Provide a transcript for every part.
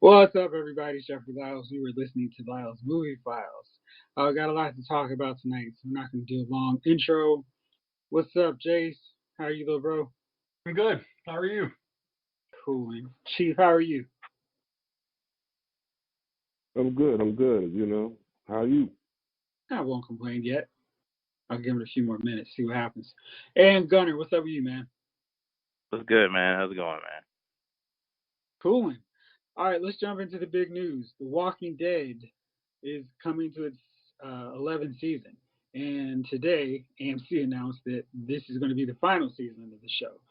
What's up, everybody? Jeffrey Lyles. You were listening to Lyles Movie Files. Got a lot to talk about tonight, so I'm not going to do a long intro. What's up, Jace? How are you, little bro? I'm good. How are you? Cool. And Chief, how are you? I'm good. I'm good. How are you? I won't complain yet. I'll give it a few more minutes, see what happens. And Gunner, what's up with you, man? What's good, man? How's it going, man? Cool. All right, let's jump into the big news. The Walking Dead is coming to its 11th season. And today, AMC announced that this is going to be the final season of the show.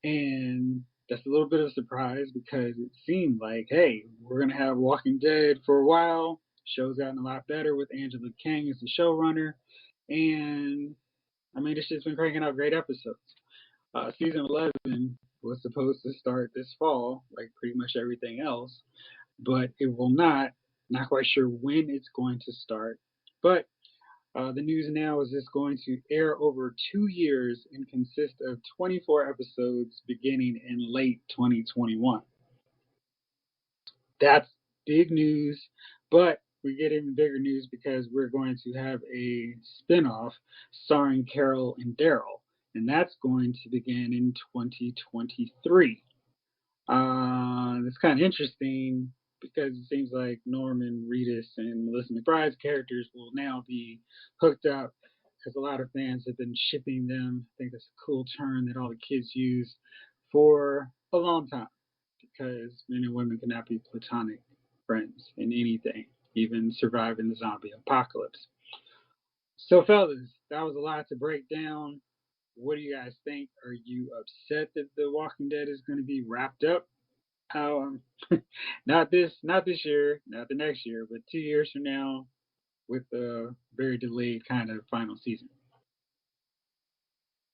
And that's a little bit of a surprise because it seemed like, hey, we're going to have Walking Dead for a while. Show's gotten a lot better with Angela Kang as the showrunner. And, I mean, it's just been cranking out great episodes. Season 11 was supposed to start this fall, like pretty much everything else, but it will not. Not quite sure when it's going to start. But the news now is it's going to air over 2 years and consist of 24 episodes beginning in late 2021. That's big news, but we get even bigger news because we're going to have a spinoff starring Carol and Daryl, and that's going to begin in 2023. It's kind of interesting because it seems like Norman Reedus and Melissa McBride's characters will now be hooked up because a lot of fans have been shipping them. I think that's a cool term that all the kids use for a long time because men and women cannot be platonic friends in anything, even survive in the zombie apocalypse. So, fellas, that was a lot to break down. What do you guys think? Are you upset that The Walking Dead is going to be wrapped up? Um, not this year, not the next year, but 2 years from now, with a very delayed kind of final season.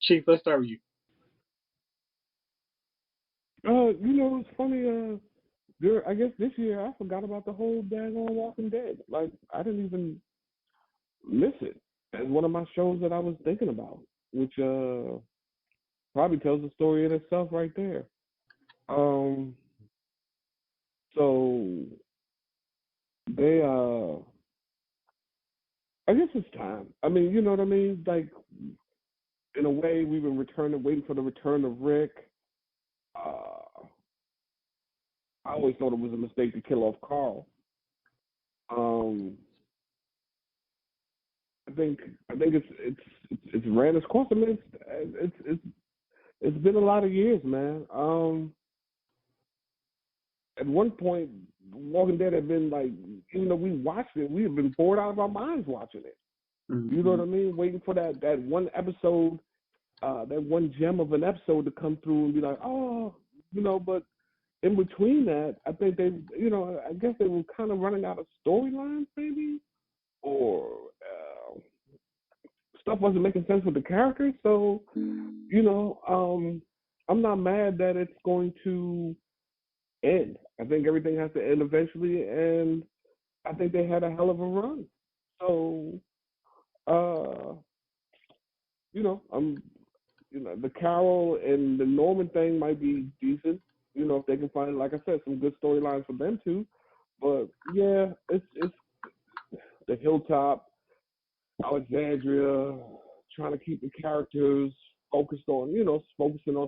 Chief, let's start with you. It's funny. I guess this year I forgot about the whole daggone Walking Dead. Like I didn't even miss it as one of my shows that I was thinking about, which probably tells the story in itself right there. So they I guess it's time. I mean, you know what I mean? Like in a way, we've been waiting for the return of Rick. I always thought it was a mistake to kill off Carl. I think it's ran its course. I mean, it's been a lot of years, man. At one point, Walking Dead had been like, even though we watched it, we had been bored out of our minds watching it. Mm-hmm. You know what I mean? Waiting for that one episode, that one gem of an episode to come through and be like, oh, but in between that, I think they, I guess they were kind of running out of storylines, maybe, or stuff wasn't making sense with the characters. So, I'm not mad that it's going to end. I think everything has to end eventually, and I think they had a hell of a run. So, the Carol and the Norman thing might be decent. If they can find, like I said, some good storylines for them too. But yeah, it's the Hilltop, Alexandria, trying to keep the characters focusing on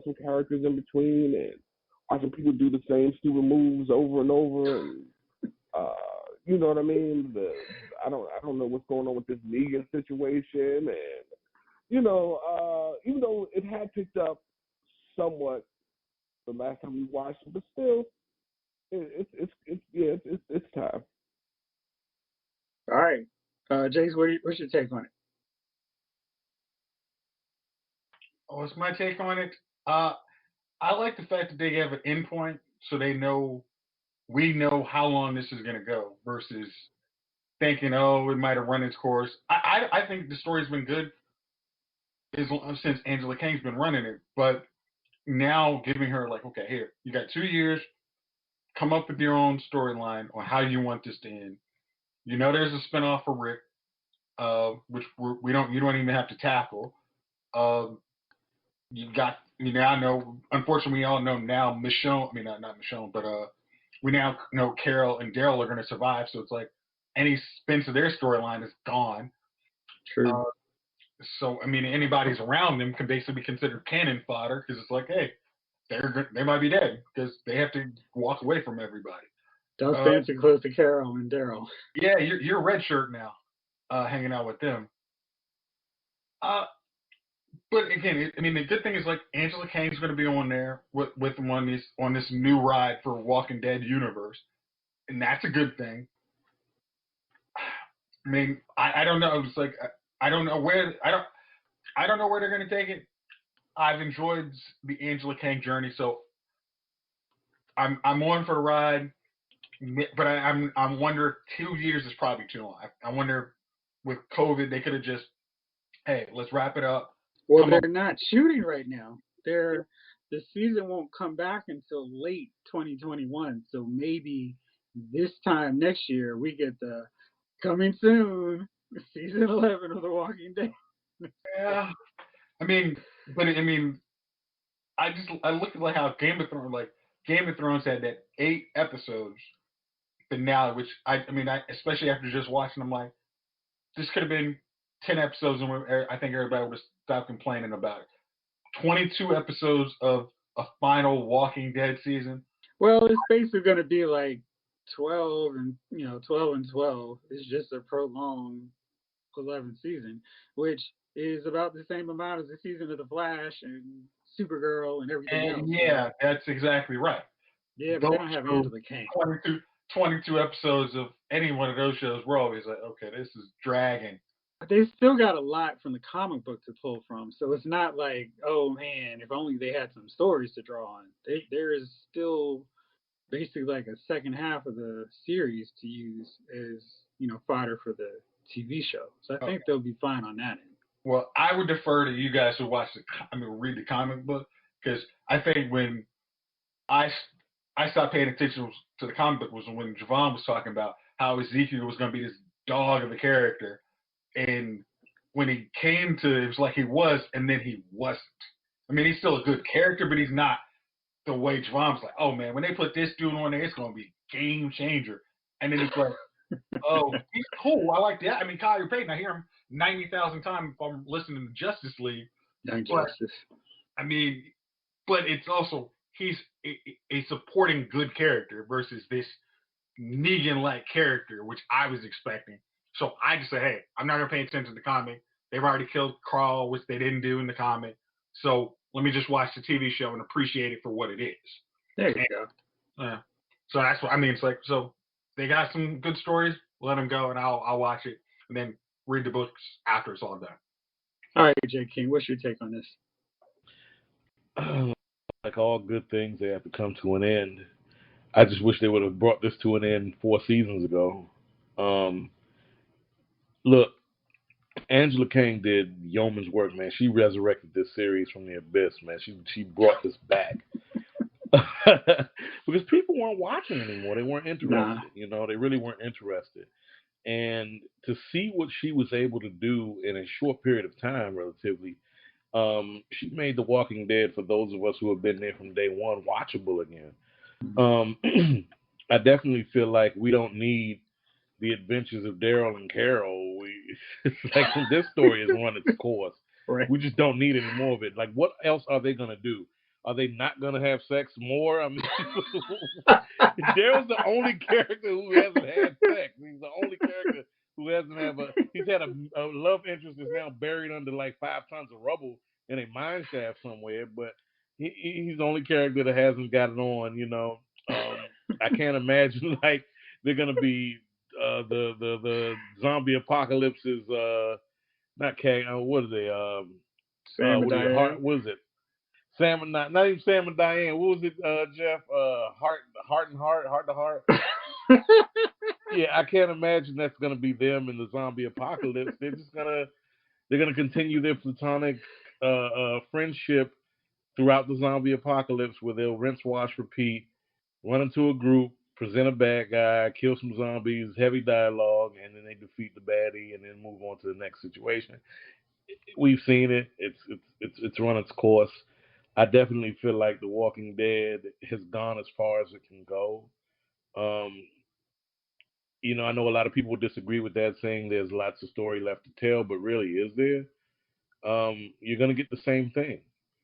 some characters in between, and watching people do the same stupid moves over and over, and you know what I mean? I don't know what's going on with this Negan situation, and even though it had picked up somewhat the last time we watched it, but still, it's time. All right, Jace, what's your take on it? What's my take on it? I like the fact that they have an endpoint, so we know how long this is going to go versus thinking, oh, it might have run its course. I think the story's been good since Angela Kang's been running it, but now giving her like, okay, here, you got 2 years, come up with your own storyline on how you want this to end. There's a spinoff for Rick, which you don't even have to tackle. You got, I know, unfortunately, we all know now Michonne, I mean, not Michonne, but we now know Carol and Daryl are going to survive. So it's like any spin to their storyline is gone. True. So I mean, anybody's around them can basically be considered cannon fodder because it's like, hey, they might be dead because they have to walk away from everybody. Don't stand too close to Carol and Daryl. Yeah, you're a red shirt now, hanging out with them. But again, I mean, the good thing is like Angela Kang's going to be on there with them on this new ride for Walking Dead universe, and that's a good thing. I mean, I don't know. It's like I don't know where I don't know where they're going to take it. I've enjoyed the Angela Kang journey, so I'm on for the ride. But I'm wonder 2 years is probably too long. I wonder with COVID they could have just, hey, let's wrap it up. Well, they're not shooting right now. The season won't come back until late 2021. So maybe this time next year we get the coming soon season 11 of The Walking Dead. Yeah, I mean, I looked at like how Game of Thrones had that 8 episodes finale, which I especially after just watching, I'm like, this could have been 10 episodes, and I think everybody would have stopped complaining about it. 22 episodes of a final Walking Dead season. Well, it's basically going to be like 12 and 12 and 12. It's just a prolonged 11th season, which is about the same amount as the season of The Flash and Supergirl and everything else. Yeah, that's exactly right. Yeah, but they don't have Angela Kang. 22 episodes of any one of those shows, we're always like, okay, this is dragging. But they still got a lot from the comic book to pull from, so it's not like, oh man, if only they had some stories to draw on. There is still basically like a second half of the series to use as fodder for the TV show. So I think they'll be fine on that end. Well, I would defer to you guys who read the comic book, because I think when I stopped paying attention to the comic book was when Javon was talking about how Ezekiel was going to be this dog of a character, and when he came to it was like he was, and then he wasn't. I mean, he's still a good character, but he's not the way Javon was like, oh man, when they put this dude on there, it's going to be game changer. And then it's like, oh, he's cool. I like that. I mean, Kyle Payton, I hear him 90,000 times if I'm listening to Justice League. Justice. I mean, but it's also, he's a supporting good character versus this Negan-like character, which I was expecting. So I just said, hey, I'm not going to pay attention to the comic. They've already killed Carl, which they didn't do in the comic. So let me just watch the TV show and appreciate it for what it is. There you go. So that's what I mean. It's like, so they got some good stories. Let them go, and I'll watch it, and then read the books after it's all done. All right, J. King, what's your take on this? Like all good things, they have to come to an end. I just wish they would have brought this to an end 4 seasons ago. Look, Angela Kang did yeoman's work, man. She resurrected this series from the abyss, man. She brought this back. Because people weren't watching anymore. They weren't interested. Nah. They really weren't interested. And to see what she was able to do in a short period of time, relatively, she made The Walking Dead, for those of us who have been there from day one, watchable again. I definitely feel like we don't need the adventures of Daryl and Carol. It's like this story has run its course. Right. We just don't need any more of it. Like, what else are they going to do? Are they not going to have sex more? I mean, Daryl's the only character who hasn't had sex. He's the only character who hasn't he's had a love interest that's now buried under like 5 tons of rubble in a mine shaft somewhere, but he's the only character that hasn't got it on, I can't imagine like they're going to be the zombie apocalypse is not Kang. What are they? What is it? Sam and not even Sam and Diane. What was it, Jeff? Heart to heart. Yeah, I can't imagine that's gonna be them in the zombie apocalypse. They're gonna continue their platonic friendship throughout the zombie apocalypse, where they'll rinse, wash, repeat, run into a group, present a bad guy, kill some zombies, heavy dialogue, and then they defeat the baddie and then move on to the next situation. We've seen it. It's run its course. I definitely feel like The Walking Dead has gone as far as it can go. Um, I know a lot of people disagree with that, saying there's lots of story left to tell, but really, is there? You're gonna get the same thing.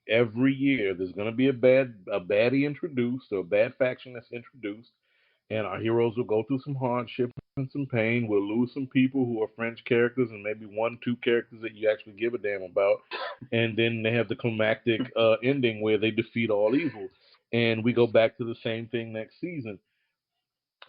Every year, there's gonna be a baddie introduced, or a bad faction that's introduced, and our heroes will go through some hardship and some pain. We'll lose some people who are French characters, and maybe one, two characters that you actually give a damn about, and then they have the climactic ending where they defeat all evil, and we go back to the same thing next season.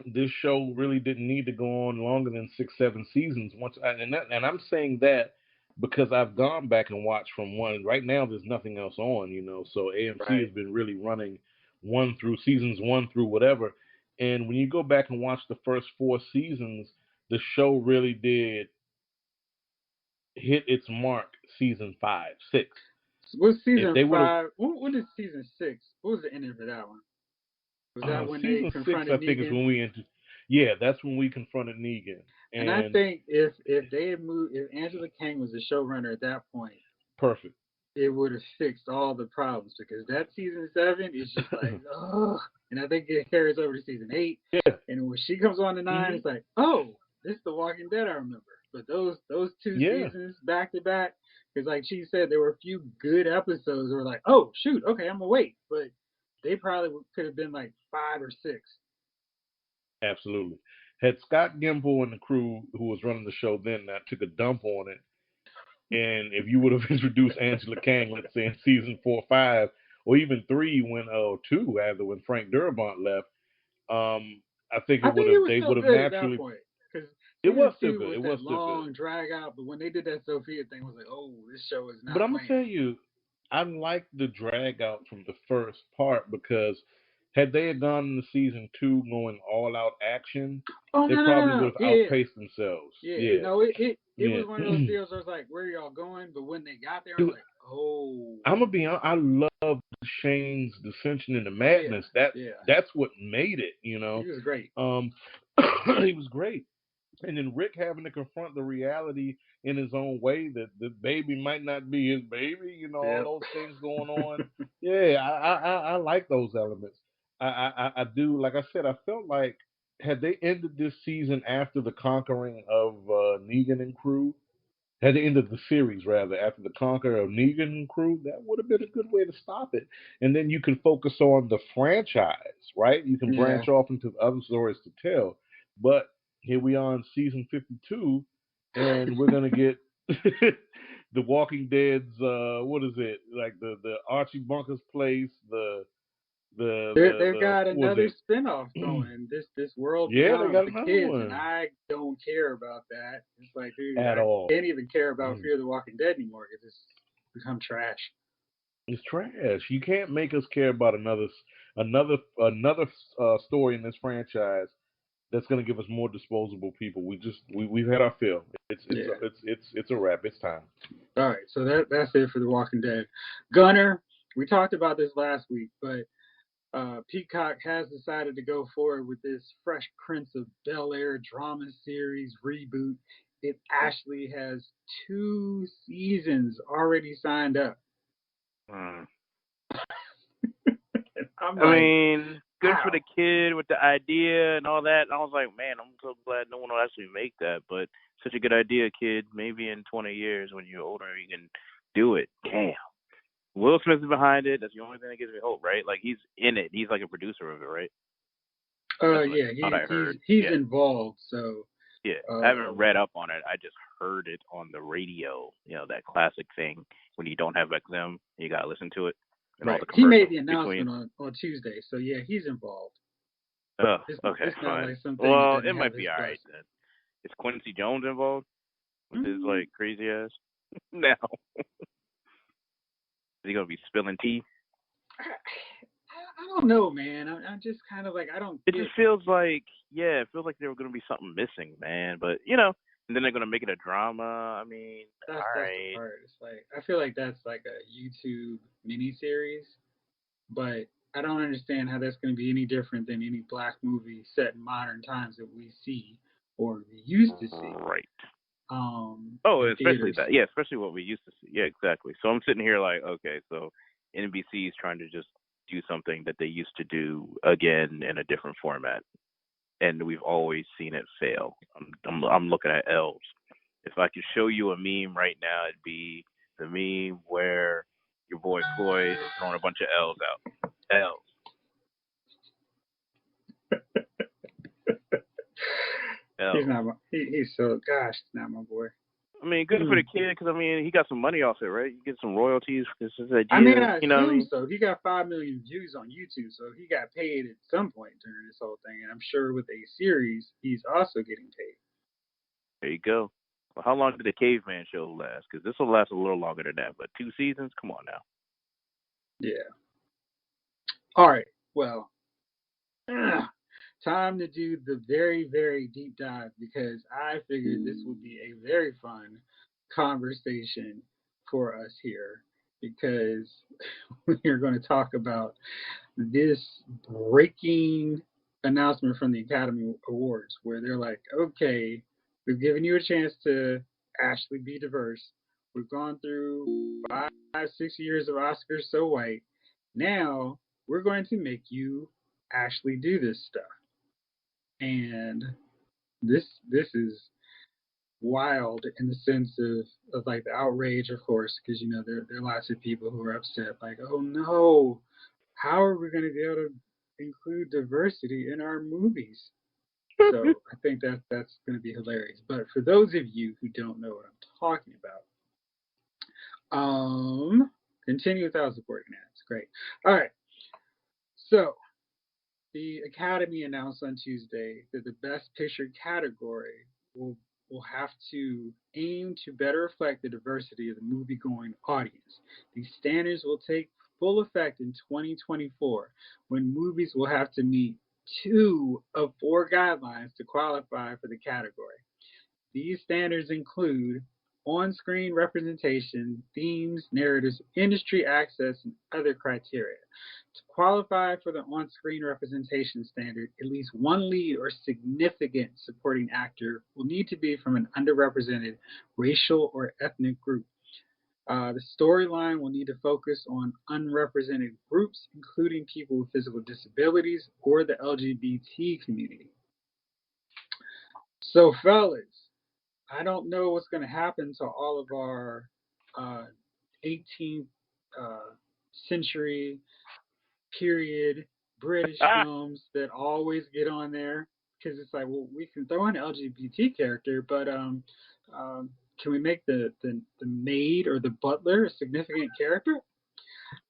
This show really didn't need to go on longer than 6, 7 seasons. And I'm saying that because I've gone back and watched from one. Right now, there's nothing else on, So AMC Right. has been really running seasons one through whatever. And when you go back and watch the first 4 seasons, the show really did hit its mark. Season 5, 6. What's If season they would have 5? What is season 6? What was the ending for that one? Was that when they season 6, I confronted think is Negan? when yeah, that's when we confronted Negan. And I And think if they had moved, if Angela Kang was the showrunner at that point, perfect. it would have fixed all the problems, because that season 7 is just like, oh, and I think it carries over to season 8. Yeah. And when she comes on to 9, it's like, oh, this is the Walking Dead I remember. But those 2 seasons back to back, because like she said, there were a few good episodes that were like, oh shoot, okay, I'm gonna wait. But they probably could have been like 5 or 6. Absolutely. Had Scott Gimple and the crew who was running the show then not took a dump on it, and if you would have introduced Angela Kang, let's say in season 4, 5, or even 3, when 2, rather, when Frank Darabont left, I think I think it was they still would have good at that naturally. point, because It season was still 2 good. was It was that still good. long drag out. But when they did that Sophia thing, it was like, oh, this show is But not I'm gonna playing. tell you, I liked the drag out from the first part, because had they had gone into season 2 going all out action, Oh they no no no probably no would have yeah outpaced themselves. yeah Yeah. it Yeah. was one of those deals where I was like, where y'all going? But when they got there, I was Dude, like, oh I'm gonna be honest. I love Shane's dissension and the yeah madness. yeah, That's what made it. he was great. Um, he was great. And then Rick having to confront the reality in his own way that the baby might not be his baby. All Yep. those things going on. Yeah, I like those elements. I do. Like I said, I felt like had they ended this season after the conquering of Negan and crew, at the end of the series, rather, after the conquer of Negan and crew, that would have been a good way to stop it. And then you can focus on the franchise, right? You can Yeah. branch off into other stories to tell. But here we are in season 52, and we're gonna get the Walking Dead's what is it, like the Archie Bunker's place, They've got what was another it? spinoff going. This world Yeah, they beyond got the another kids, and one. I don't care about that. It's like, dude, At I all. can't even care about Fear the Walking Dead anymore, because it's become trash. It's trash. You can't make us care about another story in this franchise that's going to give us more disposable people. We've had our fill. Yeah. It's a wrap. It's time. All right, so that's it for The Walking Dead. Gunner, we talked about this last week, but Peacock has decided to go forward with this Fresh Prince of Bel-Air drama series reboot. It actually has 2 seasons already signed up. Hmm. I'm I like, mean, good for wow. the kid with the idea and all that. And I was like, man, I'm so glad no one will actually make that. But such a good idea, kid. Maybe in 20 years when you're older, you can do it. Damn. Will Smith is behind it. That's the only thing that gives me hope, right? Like, he's in it. He's like a producer of it, right? That's what Yeah, I thought I heard. he's Yeah. involved. So Yeah. I haven't read up on it. I just heard it on the radio. That classic thing when you don't have XM, you got to listen to it. And right. all the He made commercials the announcement between. on Tuesday. So yeah, he's involved. Okay, It's not fine. like something Well, that it doesn't have might his be all right blessing. then. Is Quincy Jones involved with his Mm. like crazy ass? Now, is he gonna be spilling tea? I don't know, man. I'm just kind of like, I don't It get. just feels like, yeah, it feels like there was gonna be something missing, man. But and then they're gonna make it a drama. I mean, That's all the right. part. It's like, I feel like that's like a YouTube miniseries, but I don't understand how that's going to be any different than any black movie set in modern times that we see or we used to see. Right. In Especially theaters. that. Yeah, especially what we used to see. Yeah, exactly. So I'm sitting here like, okay, so NBC is trying to just do something that they used to do again in a different format. and we've always seen it fail. I'm looking at L's. If I could show you a meme right now, it'd be the meme where your boy Floyd is throwing a bunch of L's out. L's. He's L's. not my, he's so, gosh, not my boy. I mean, good for the kid because I mean he got some money off it, right? You get some royalties because his idea. I mean, I you know what I assume mean? so. He got 5 million views on YouTube, so he got paid at some point during this whole thing. And I'm sure with a series, he's also getting paid. There you go. Well, how long did the Caveman show last? Because this will last a little longer than that. But 2 seasons? Come on now. Yeah. All right. Well, time to do the very, very deep dive because I figured this would be a very fun conversation for us here because we are going to talk about this breaking announcement from the Academy Awards where they're like, okay, we've given you a chance to actually be diverse. We've gone through 5, 6 years of Oscars so white. Now we're going to make you actually do this stuff. And this is wild in the sense of like the outrage, of course, because you know there are lots of people who are upset, like, oh no, how are we going to be able to include diversity in our movies? So I think that's going to be hilarious. But for those of you who don't know what I'm talking about, continue without supporting ads. Great. All right. So the Academy announced on Tuesday that the Best Picture category will have to aim to better reflect the diversity of the movie-going audience. These standards will take full effect in 2024, when movies will have to meet 2 of 4 guidelines to qualify for the category. These standards include on-screen representation, themes, narratives, industry access, and other criteria. To qualify for the on-screen representation standard, at least one lead or significant supporting actor will need to be from an underrepresented racial or ethnic group. The storyline will need to focus on unrepresented groups, including people with physical disabilities or the LGBT community. So, fellas, I don't know what's going to happen to all of our 18th century period British films that always get on there because it's like, well, we can throw in an LGBT character, but can we make the maid or the butler a significant character?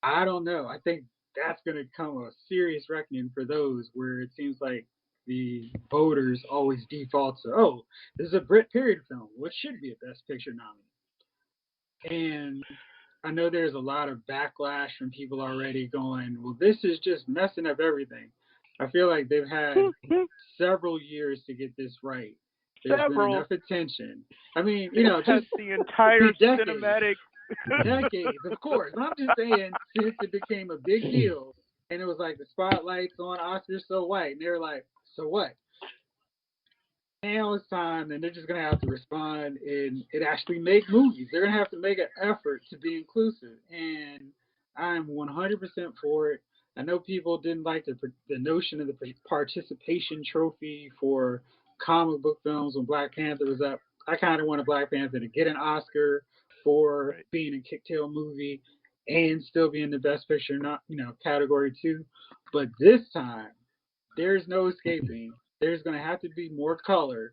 I don't know. I think that's going to come a serious reckoning for those where it seems like the voters always default to, oh, this is a Brit period film, which should be a Best Picture nominee. And I know there's a lot of backlash from people already going, well, this is just messing up everything. I feel like they've had several years to get this right. There's been enough attention. I mean, you know, just the entire cinematic decades, of course. I'm just saying, since it became a big deal, and it was like the spotlights on Oscars so white, and they were like, so what? Now it's time, and they're just gonna have to respond and actually make movies. They're gonna have to make an effort to be inclusive, and I'm 100% for it. I know people didn't like the notion of the participation trophy for comic book films when Black Panther was up. I kind of wanted Black Panther to get an Oscar for being a kick-tail movie and still be in the Best Picture, not category 2. But this time, there's no escaping. There's going to have to be more color.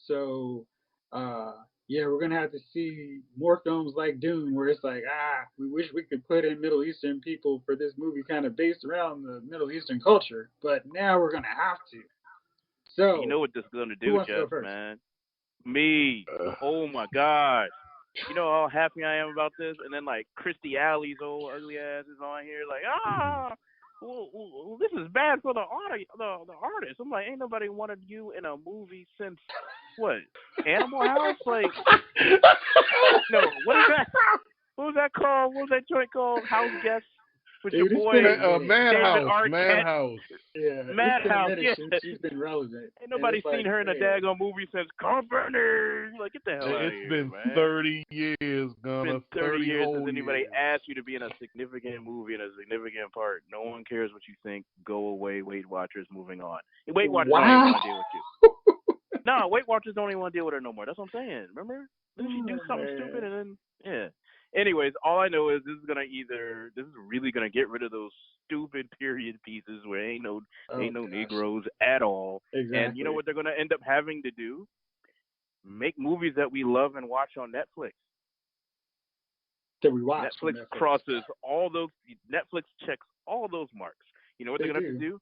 So, yeah, we're going to have to see more films like Dune where it's like, we wish we could put in Middle Eastern people for this movie kind of based around the Middle Eastern culture. But now we're going to have to. So, you know what this is going to do, Jeff, man? Me. Oh, my gosh. You know how happy I am about this? And then, like, Christy Alley's old ugly ass is on here like, well, this is bad for the artist. I'm like, ain't nobody wanted you in a movie since, what, Animal House? Like, no, what is that? What was that called? What was that joint called? House Guest? with Dude, your it's boy been a David Madhouse, Arquette. Madhouse. Yeah, it's been a Madhouse, minute yeah. since she's been relevant. Ain't And nobody it's seen like, her in a man, daggone movie since Carpenter. Like, get the hell out of It's here, been man. 30 years, It's Gunna. been 30 years since whole anybody years. asked you to be in a significant movie, in a significant part. No one cares what you think. Go away, Weight Watchers, moving on. Weight Watchers don't even want to deal with you. No, Weight Watchers don't even want to deal with her no more. That's what I'm saying. Remember? Didn't she do something stupid and then, yeah. Anyways, all I know is this is really gonna get rid of those stupid period pieces where ain't no Negroes at all. Exactly. And you know what they're gonna end up having to do? Make movies that we love and watch on Netflix. That we watch. Netflix crosses all those. Netflix checks all those marks. You know what they're gonna have to do?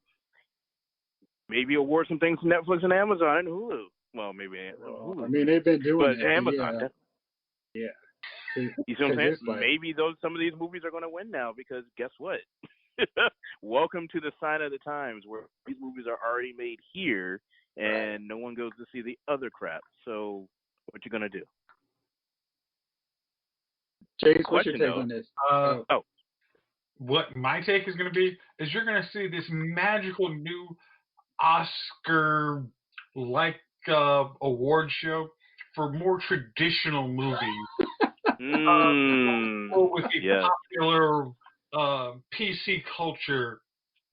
Maybe award some things to Netflix and Amazon and Hulu. Well, maybe Hulu. I mean, they've been doing but it. Amazon. Yeah. You see what I'm saying? Like, maybe some of these movies are going to win now because guess what? Welcome to the sign of the times where these movies are already made here and no one goes to see the other crap. So what you going to do? Chase, what's your take on this? What my take is going to be is you're going to see this magical new Oscar-like award show for more traditional movies. With the popular PC culture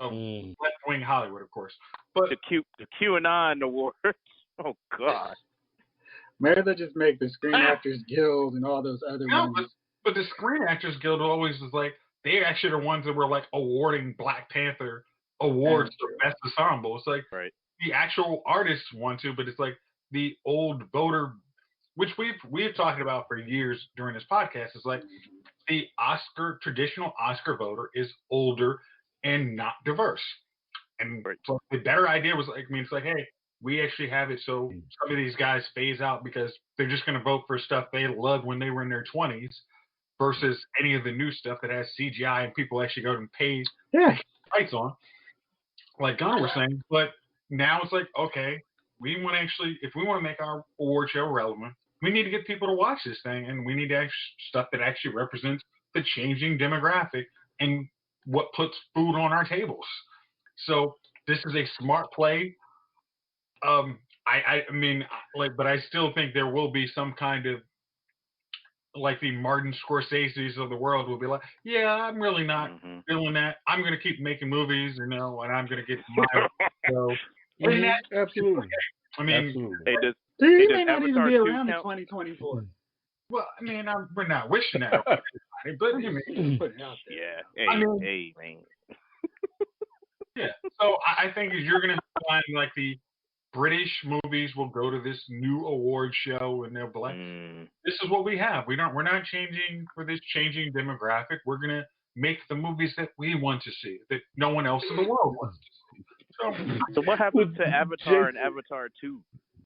of left-wing Hollywood, of course. But the QAnon awards. Oh God. Maybe they just make the Screen Actors Guild and all those other ones. But the Screen Actors Guild always was like they actually are ones that were like awarding Black Panther awards for best ensemble. It's like the actual artists want to, but it's like the old voter, which we've talked about for years during this podcast. It's like the traditional Oscar voter is older and not diverse. And so the better idea was like, I mean, it's like, hey, we actually have it so some of these guys phase out because they're just going to vote for stuff they loved when they were in their 20s versus any of the new stuff that has CGI and people actually go and pay lights on, like Gunnar was saying. But now it's like, okay, we want to actually, if we want to make our award show relevant, we need to get people to watch this thing, and we need to have stuff that actually represents the changing demographic and what puts food on our tables. So this is a smart play. I mean, like, but I still think there will be some kind of, like the Martin Scorsese's of the world will be like, yeah, I'm really not feeling that. I'm going to keep making movies, and I'm going to get my show. Absolutely. I mean, he may not even be around in 2024. Well, I mean, we're not wishing that, but I mean, put it out there. Yeah. Hey, man. Yeah. So I think you're going to find like the British movies will go to this new award show, and they'll be like, "This is what we have. We're not changing for this changing demographic. We're going to make the movies that we want to see, that no one else in the world wants to see." So what happened to Avatar and Avatar 2?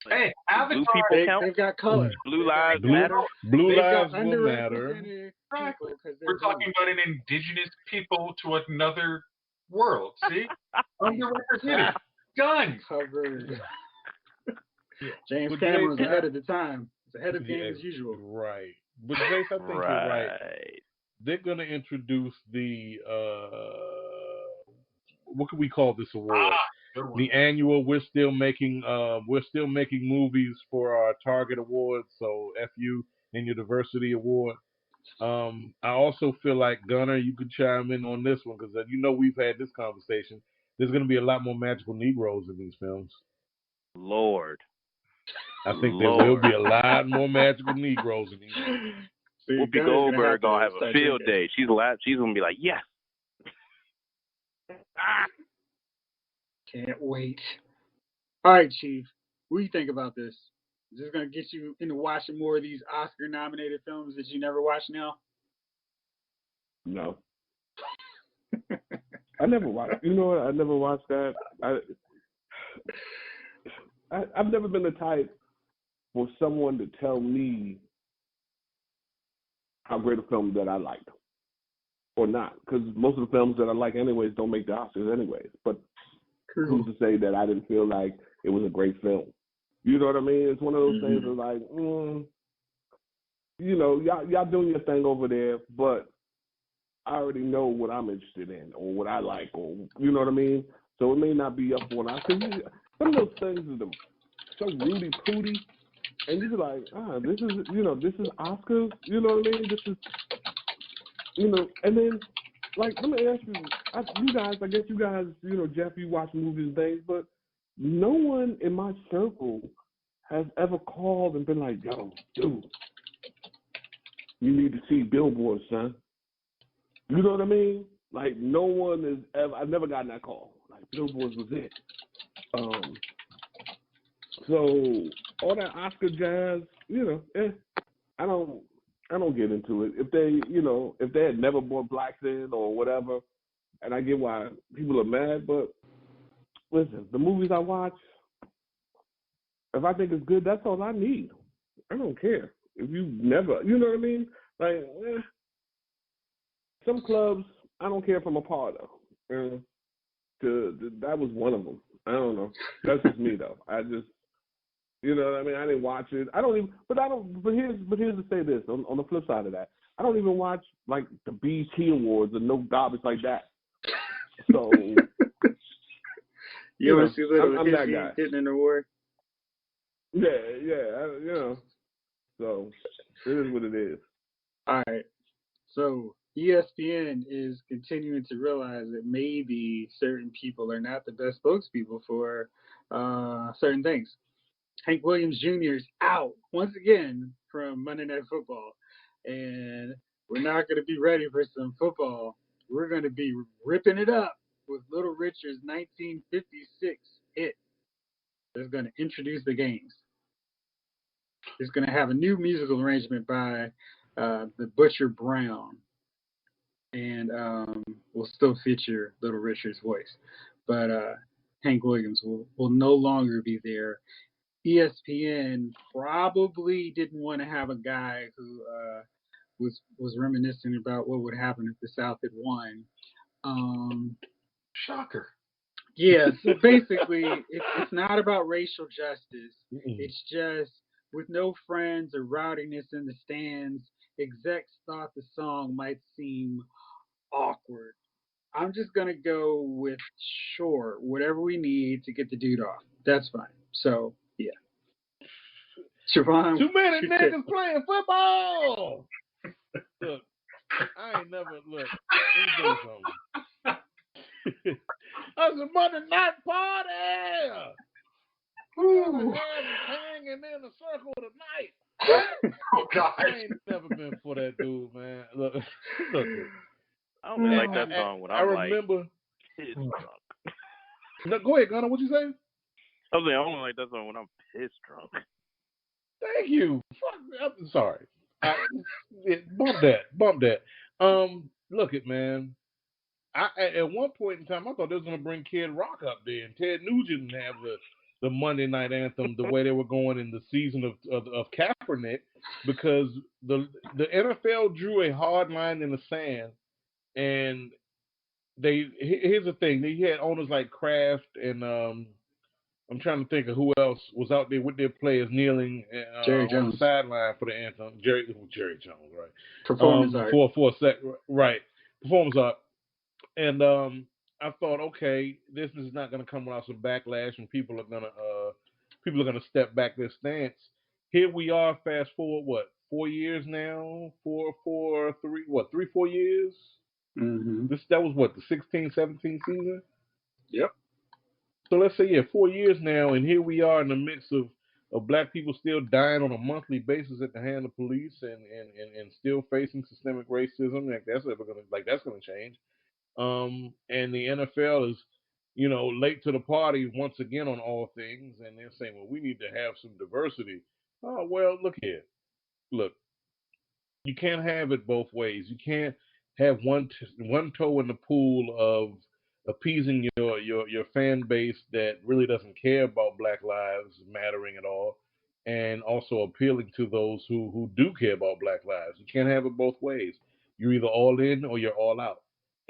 Like, hey, Avatar, they've got color. Blue lives matter. Blue lives will matter. Exactly. We're talking about an indigenous people to another world. See, underrepresented. Done. Covered. James Cameron was ahead of the time. He's ahead of the game as usual. Right. But Jace, I think you're right. They're going to introduce the what can we call this award? The annual we're still making movies for our Target Awards, so FU and your Diversity Award. I also feel like, Gunnar, you could chime in on this one because we've had this conversation. There's going to be a lot more magical Negroes in these films. Lord. I think there will be a lot more magical Negroes in these films. Whoopi Goldberg gonna have a field day. She's gonna be like, yes. Can't wait. All right, Chief. What do you think about this? Is this going to get you into watching more of these Oscar-nominated films that you never watch now? No. I never watched. You know what? I never watched that. I've never been the type for someone to tell me how great a film that I liked or not, because most of the films that I like anyways don't make the Oscars anyways. But who's to say that I didn't feel like it was a great film? You know what I mean? It's one of those things that's like, y'all doing your thing over there, but I already know what I'm interested in or what I like, or you know what I mean. So it may not be up for an Oscar. Some of those things are so Rudy Pooty, and you be like, this is Oscars. You know what I mean? This is, and then like let me ask you, you guys. I guess you guys, Jeff, you watch movies and things, but no one in my circle has ever called and been like, yo, dude, you need to see Billboard, son. You know what I mean? Like, no one is ever, I've never gotten that call. Like, Billboard was it. So, all that Oscar jazz, I don't get into it. If they had never brought blacks in or whatever, and I get why people are mad, but listen, the movies I watch, if I think it's good, that's all I need. I don't care. If you never, you know what I mean? Like, some clubs, I don't care if I'm a part of. That was one of them. I don't know. That's just me, though. I just, you know what I mean? I didn't watch it. I don't even, but here's to say this, on the flip side of that. I don't even watch, like, the BET Awards and no garbage like that. So, you want to see little I'm that guy. getting an award? Yeah, So, it is what it is. All right. So, ESPN is continuing to realize that maybe certain people are not the best spokespeople for certain things. Hank Williams Jr. is out once again from Monday Night Football. And we're not going to be ready for some football. We're going to be ripping it up with Little Richard's 1956 hit. That's going to introduce the games. It's going to have a new musical arrangement by the Butcher Brown. And will still feature Little Richard's voice. But Hank Williams will no longer be there. ESPN probably didn't want to have a guy who was reminiscing about what would happen if the South had won. Shocker. Yeah, so basically, it's not about racial justice. It's just with no friends or rowdiness in the stands, execs thought the song might seem awkward. I'm just gonna go with sure, whatever we need to get the dude off. That's fine. So yeah. Siobhan, too many niggas playing football. Look, I ain't never look. Let me tell you something. That's a Monday night party. Hanging in the circle tonight. Oh God! I ain't never been for that dude, man. Look. I don't really like that song when I'm remember. Pissed drunk. No, go ahead, Gunnar. What you say? I was like, I only like that song when I'm pissed drunk. Thank you. I'm sorry. Bump that. Look it, man. At one point in time, I thought they was gonna bring Kid Rock up there and Ted Nugent and have the Monday night anthem the way they were going in the season of Kaepernick, because the NFL drew a hard line in the sand, and here's the thing, they had owners like Kraft and I'm trying to think of who else was out there with their players kneeling on the sideline for the anthem. Jerry Jones, right? Performance art. For a sec, right? Performance art. And I thought, okay, this is not going to come without some backlash, and people are gonna step back their stance. Here we are. Fast forward, 4 years now? 4 years? Mm-hmm. That was what, the 16-17 season? Yep. So let's say 4 years now, and here we are in the midst of black people still dying on a monthly basis at the hand of police, and still facing systemic racism. That's gonna change. And the NFL is, late to the party once again on all things, and they're saying, well, we need to have some diversity. Oh well, look here, look, you can't have it both ways. You can't have one toe in the pool of appeasing your fan base that really doesn't care about Black Lives Mattering at all, and also appealing to those who do care about Black lives. You can't have it both ways. You're either all in or you're all out.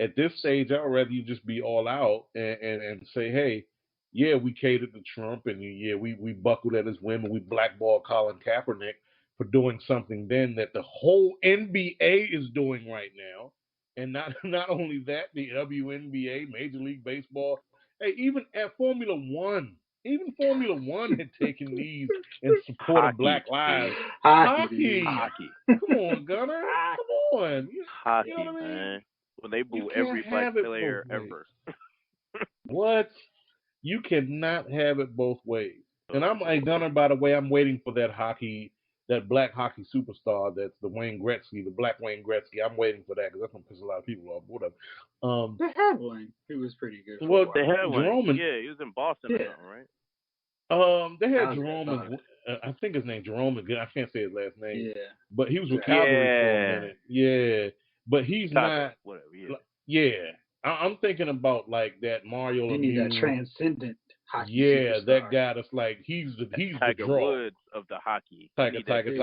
At this stage, I'd rather you just be all out and say, hey, yeah, we catered to Trump, and yeah, we buckled at his whim, and we blackballed Colin Kaepernick for doing something then that the whole NBA is doing right now. And not only that, the WNBA, Major League Baseball, hey, even at Formula One had taken knees in support of Hockey. Black lives. Hockey, dude. Hockey. Come on, Gunner. Come on. You know Hockey, what I mean? man. Well, they You boo can't every black have it both player ways. ever. What? You cannot have it both ways. And I'm like, Gunner, by the way, I'm waiting for that black hockey superstar that's the Wayne Gretzky, the black Wayne Gretzky. I'm waiting for that because that's going to piss a lot of people off. Whatever. They had one who was pretty good for a Well, while. They had one. Jerome and, Yeah, he was in Boston or Yeah. something, right? they had Calgary, Jerome I and, thought. I think his name Jerome again. I can't say his last name, Yeah. but he was with Calgary for a Yeah. minute. Yeah, but he's Chicago, not. whatever. Yeah. Yeah, I'm thinking about like that Mario You need that Lemieux. transcendent hockey Yeah, superstar. that guy that's like he's the Tiger draw. Woods of the hockey. Tiger That came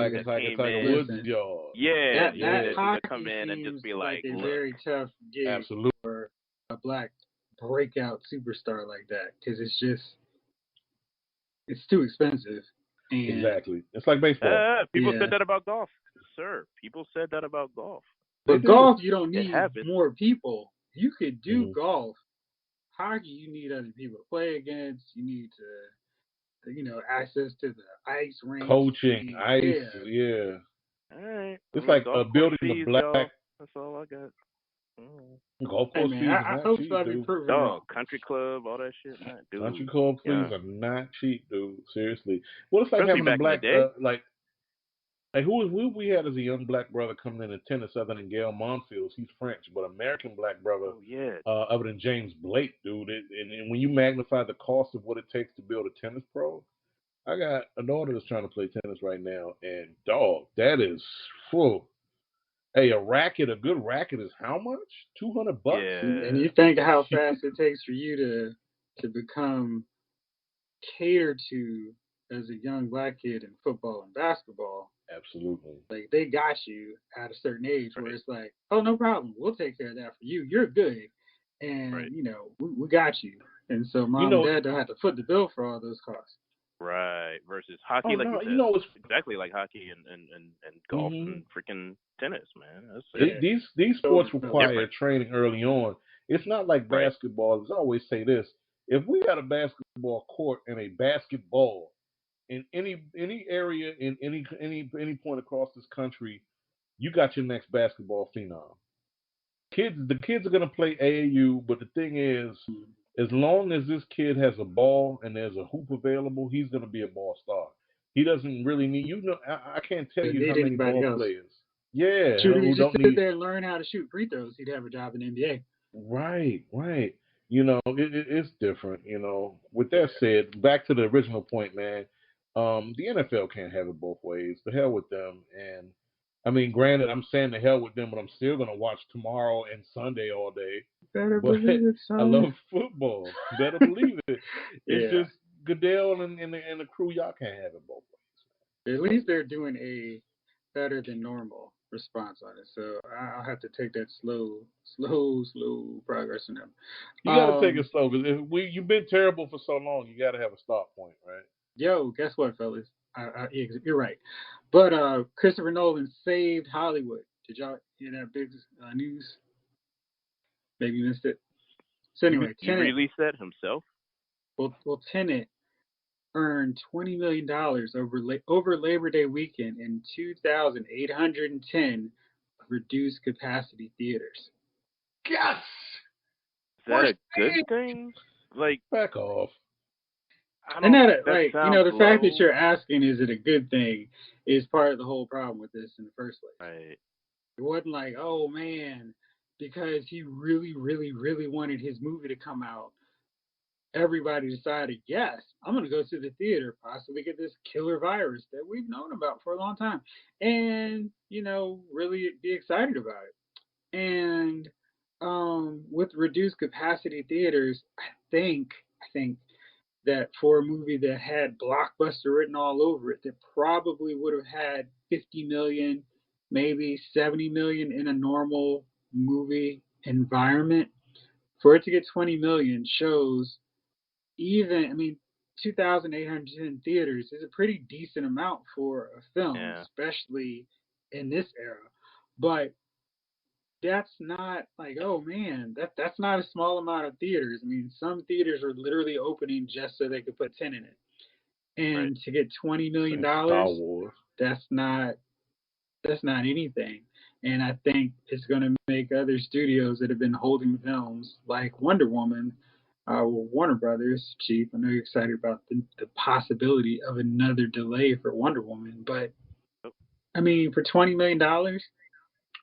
Woods, in. y'all. Yeah, That that hockey come in and just seems be like a look. very tough gig Absolutely. for a black breakout superstar like that because it's too expensive. And Exactly. It's like baseball. People Yeah. said that about golf, sir. People said that about golf. But golf, you don't need happens. more people. You could do Mhm. golf. Hockey, you need other people to play against. You need to, access to the ice rink. Coaching, ice, yeah. All right. It's like building fees, the black. Y'all. That's all I got. Golf course fees I are not hope cheap, so. I'll be dude. proven Dog, wrong. country club, all that shit. Nah, dude. Country club fees are not cheap, dude. Seriously. Well, it's like Especially having a back black, in the day. like who we had as a young black brother coming into tennis other than Gail Monfils. He's French, but American black brother. Oh yeah. Other than James Blake, dude. And when you magnify the cost of what it takes to build a tennis pro, I got a daughter that's trying to play tennis right now, and dog, that is full. Hey, a good racket is how much? $200? Yeah. And you think how fast it takes for you to become catered to as a young black kid in football and basketball. Absolutely. Like they got you at a certain age where it's like, oh, no problem, we'll take care of that for you. You're good, and we got you. And so mom and dad don't have to foot the bill for all those costs. Right. Versus hockey, like you said, it's exactly like hockey and golf and freaking tennis, man. These sports require training early on. It's not like basketball. I always say this: if we had a basketball court and a basketball in any area in any point across this country, you got your next basketball phenom. The kids are gonna play AAU, but the thing is, as long as this kid has a ball and there's a hoop available, he's gonna be a ball star. He doesn't really need I can't tell you how many ball players. Yeah, should he just sit there and learn how to shoot free throws? He'd have a job in the NBA. Right. It's different. With that said, back to the original point, man. The NFL can't have it both ways. The hell with them. And I mean, granted, I'm saying the hell with them, but I'm still gonna watch tomorrow and Sunday all day. Better believe it, son. I love football. Better believe it. It's just Goodell and the crew. Y'all can't have it both ways. At least they're doing a better than normal response on it. So I'll have to take that slow progress in them. You gotta take it slow because you've been terrible for so long. You gotta have a start point, right? Yo, guess what, fellas? You're right. But Christopher Nolan saved Hollywood. Did y'all hear that big news? Maybe you missed it. So anyway, he released that himself. Well, Tenet earned $20 million over Labor Day weekend in 2,810 reduced capacity theaters. Yes. Is that a good thing? Like, back off. And the fact that you're asking, is it a good thing, is part of the whole problem with this in the first place. Right. It wasn't like, oh man, because he really, really, really wanted his movie to come out, everybody decided, yes, I'm going to go to the theater, possibly get this killer virus that we've known about for a long time, and, really be excited about it. And with reduced capacity theaters, I think that for a movie that had blockbuster written all over it, that probably would have had 50 million, maybe 70 million in a normal movie environment, for it to get 20 million shows 2,810 theaters is a pretty decent amount for a film, especially in this era. But that's not like, oh man, that's not a small amount of theaters. I mean, some theaters are literally opening just so they could put Tenet in it. Right. And to get $20 million, Star Wars. that's not anything. And I think it's going to make other studios that have been holding films like Wonder Woman, Warner Brothers, Chief. I know you're excited about the possibility of another delay for Wonder Woman, but I mean, for $20 million,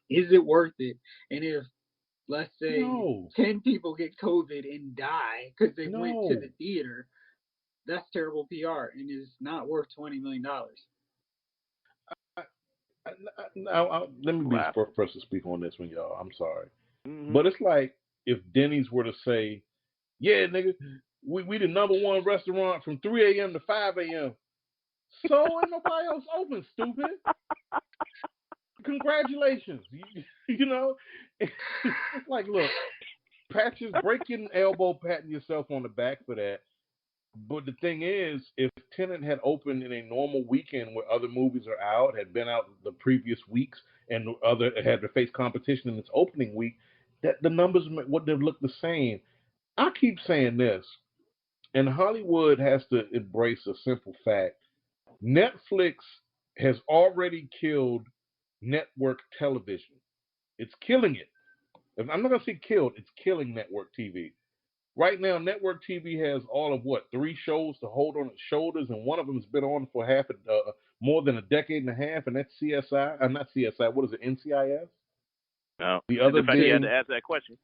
is it worth it? And if, let's say, No. 10 people get COVID and die because they went to No. the theater, that's terrible PR and is not worth $20 million. Now, let me be the Laughing. first to speak on this one, y'all. I'm sorry. Mm-hmm. But it's like if Denny's were to say, yeah, nigga, we the number one restaurant from 3 a.m. to 5 a.m. So ain't nobody else open, stupid. Congratulations. You know? It's like, look, break your elbow patting yourself on the back for that. But the thing is, if Tenet had opened in a normal weekend where other movies are out, had been out the previous weeks, and other had to face competition in its opening week, that the numbers would have looked the same. I keep saying this, and Hollywood has to embrace a simple fact: Netflix has already killed network television. It's killing it. I'm not gonna say killed. It's killing network TV. Right now, network TV has all of 3 shows to hold on its shoulders, and one of them has been on for more than a decade and a half, and that's CSI. Not CSI. What is it? NCIS. No. The And other the fact you had being to ask that question.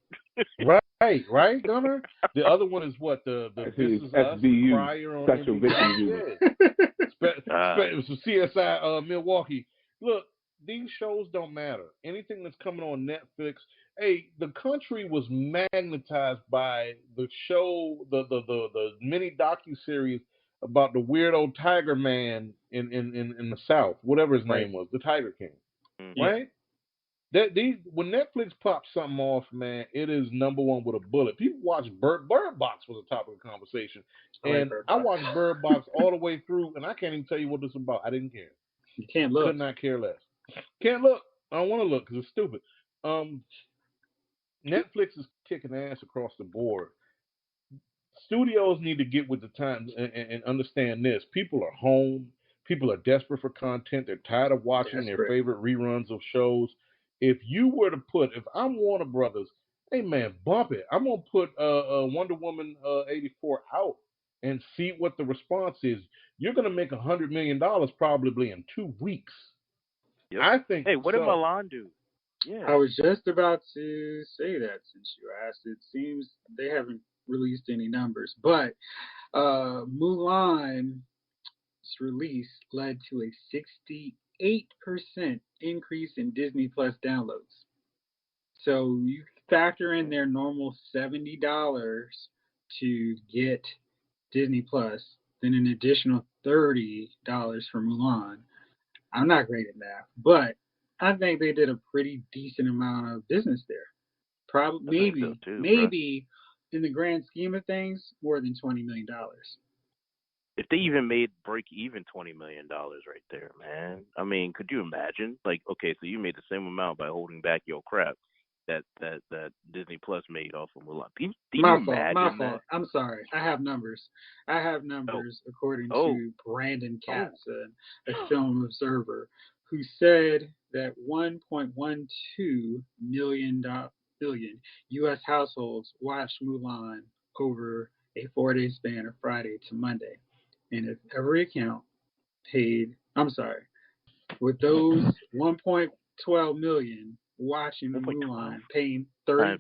right, Gunner. The other one is what the I This see Is it's Us, the SVU, Crier on Special Victims NBC. Unit. Yeah, it was CSI Milwaukee. Look, these shows don't matter. Anything that's coming on Netflix. Hey, the country was magnetized by the show, the mini docu series about the weirdo Tiger Man in the South, whatever his Right. name was, the Tiger King, Mm. Yeah. right? When Netflix pops something off, man, it is number one with a bullet. People watch Bird Box was the topic of conversation, I like and Bird I Box. watched Bird Box all the way through, and I can't even tell you what it's about. I didn't care. You can't look. Could not care less. Can't look. I don't want to look because it's stupid. Netflix is kicking ass across the board. Studios need to get with the times and understand this. People are home. People are desperate for content. They're tired of watching their Desperate. favorite reruns of shows. If I'm Warner Brothers, hey man, bump it. I'm gonna put Wonder Woman 84 out and see what the response is. You're gonna make $100 million probably in 2 weeks. Yep. I think Hey, what did so. Mulan do? Yeah. I was just about to say that since you asked. It seems they haven't released any numbers, but Mulan's release led to a 68% increase in Disney Plus downloads. So you factor in their normal $70 to get Disney Plus, then an additional $30 for Mulan. I'm not great at math, but I think they did a pretty decent amount of business there. Probably, I think so too, maybe in the grand scheme of things, more than $20 million. If they even made break even $20 million right there, man. I mean, could you imagine? Like, okay, so you made the same amount by holding back your crap that Disney Plus made off of Mulan. Can you imagine My that? fault. I'm sorry. I have numbers. According to Brandon Katz, a film observer, who said that 1.12 billion U.S. households watched Mulan over a 4-day span of Friday to Monday. And if every account with those 1.12 million watching Mulan, paying $30,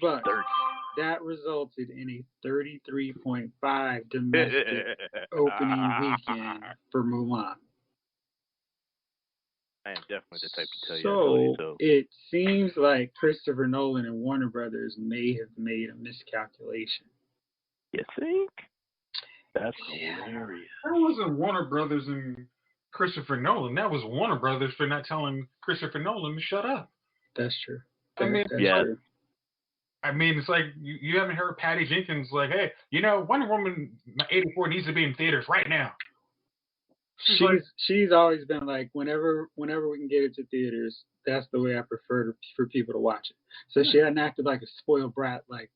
that resulted in a 33.5 domestic opening weekend for Mulan. I am definitely the type to tell you. So it seems like Christopher Nolan and Warner Brothers may have made a miscalculation. You think? That's hilarious. That wasn't Warner Brothers and Christopher Nolan. That was Warner Brothers for not telling Christopher Nolan to shut up. That's true. True. I mean, it's like you haven't heard Patty Jenkins like, hey, Wonder Woman 84 needs to be in theaters right now. She's always been like, whenever we can get it to theaters, that's the way I prefer for people to watch it. So she hadn't acted like a spoiled brat like